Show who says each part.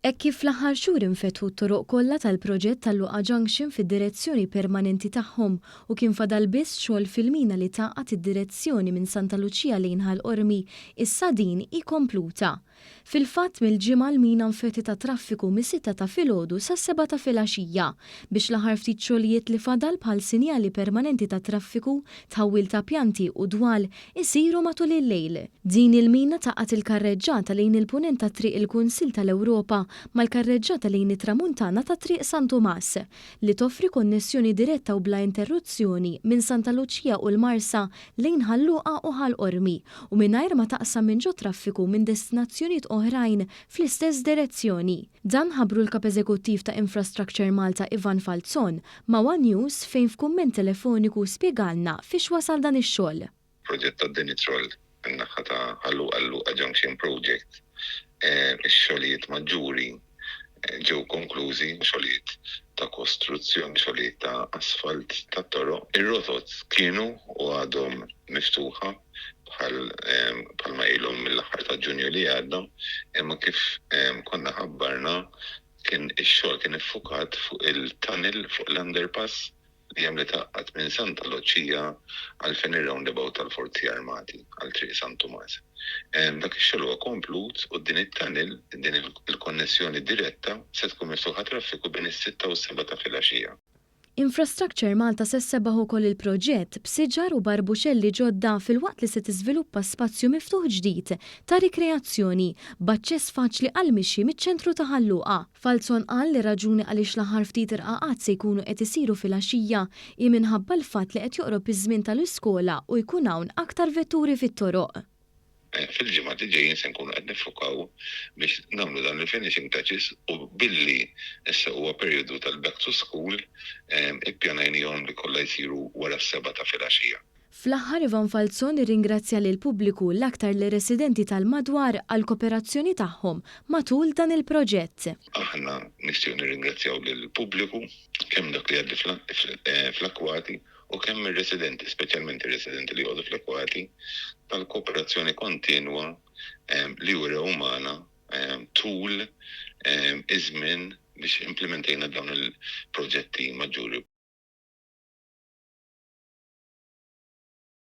Speaker 1: Hekk kif fl-aħħar xhur infetħu t-toroq kollha tal-proġett tal-Luqa Junction fid-direzzjoni permanenti tagħhom u kien fadal biss xogħol fil-mina li taqgħet id-direzzjoni minn Santa Luċija lejn Ħall-Qormi issa din ikompluta. Fil-fatt mill-ġimgħa l-mina nfetita traffiku mis-6 ta' filgħodu sas-7 ta' filgħaxija biex l-aħħar ftit xogħlijiet li fadal bħal sinjali permanenti ta' traffiku, tħawwil ta' pjanti u dwal isiru matul il-lejl. Din il-mina taqgħet il-karreġġata lejn il-punent ta' triq il-Kunsill tal-Ewropa mal-karreġġata lejn it-tramuntana ta' triq San Tomas li toffri konnessjoni diretta u bla interruzzjoni minn Santa Luċija u l-Marsa lejn Ħalluqa u Ħall-Qormi u mingħajr ma taqsam minn ġo traffiku minn destinazzjonijiet oħrajn fl-istess direzzjoni. Dan ħabru l-Kap Eżekuttiv ta' Infrastructure Malta Ivan Falzon ma' One News fejn f'kumment telefoniku spjegalna fiex wasal dan ix-xogħol.
Speaker 2: Proġett ta' Dinitrol in-naħa ta' Ħalluqa Junction Project. Ix-xogħlijiet maġġuri ġew konklużi, xogħlijiet ta' kostruzzjoni, xogħliet ta' asfalt ta' toroq. Ir-rotot kienu u għadhom miftuħa bħal ma ilhom mill-aħħar ta' Ġunju li għadda, imma kif konna ħabbarna kien ix-xogħol kien iffukat fuq il-tunnel fuq l-underpass li hemm li taqqat minn Santa Luċija għal fejn ir-roundabout tal-Forzi Armati għal triq San Tomas. Dak ix-xogħol huwa komplut u din it-tunnel, din il-konnessjoni diretta se tkun miftuħa traffiku bejn is-6 u s-7 ta' filgħaxija.
Speaker 1: Infrastructure Malta se ssebaħ ukoll il-proġett b'siġar u barbuxelli ġodda filwaqt li se tiżviluppa spazju miftuħ ġdid ta' rikreazzjoni b'aċċess faċli għal mixi miċ-ċentru ta' Ħalluqa. Falzon qal li raġuni għaliex l-aħħar ftit irqaqat se jkunu qed isiru filgħaxija hi minħabba l-fatt li qed joqrob iż-żmien tal-iskola u jkun hawn aktar vetturi fit-toroq.
Speaker 2: Fil-ġimgħa li ġejjin se nkunu qed nifukaw biex nagħmlu dan il-finishing touches u billi issa huwa perjodu tal-back to school ippjanajnihom li kollha jsiru wara s-7 ta' filgħaxija.
Speaker 1: Fl-aħħar Ivan Falzon irringrazzja lil pubbliku l-aktar li residenti tal-madwar għal kooperazzjoni tagħhom matul dan il-proġett.
Speaker 2: Aħna nixtiequ nirringrazzjaw lill-pubbliku kemm dak li għaddi fl-Akwati u kemm ir-residenti, speċjalment ir-residenti li jgħodu fl-Akwati, tal-kooperazzjoni kontinwa li wrew magħna tul iż-żmien biex implementejna dawn il-proġetti maġġuri.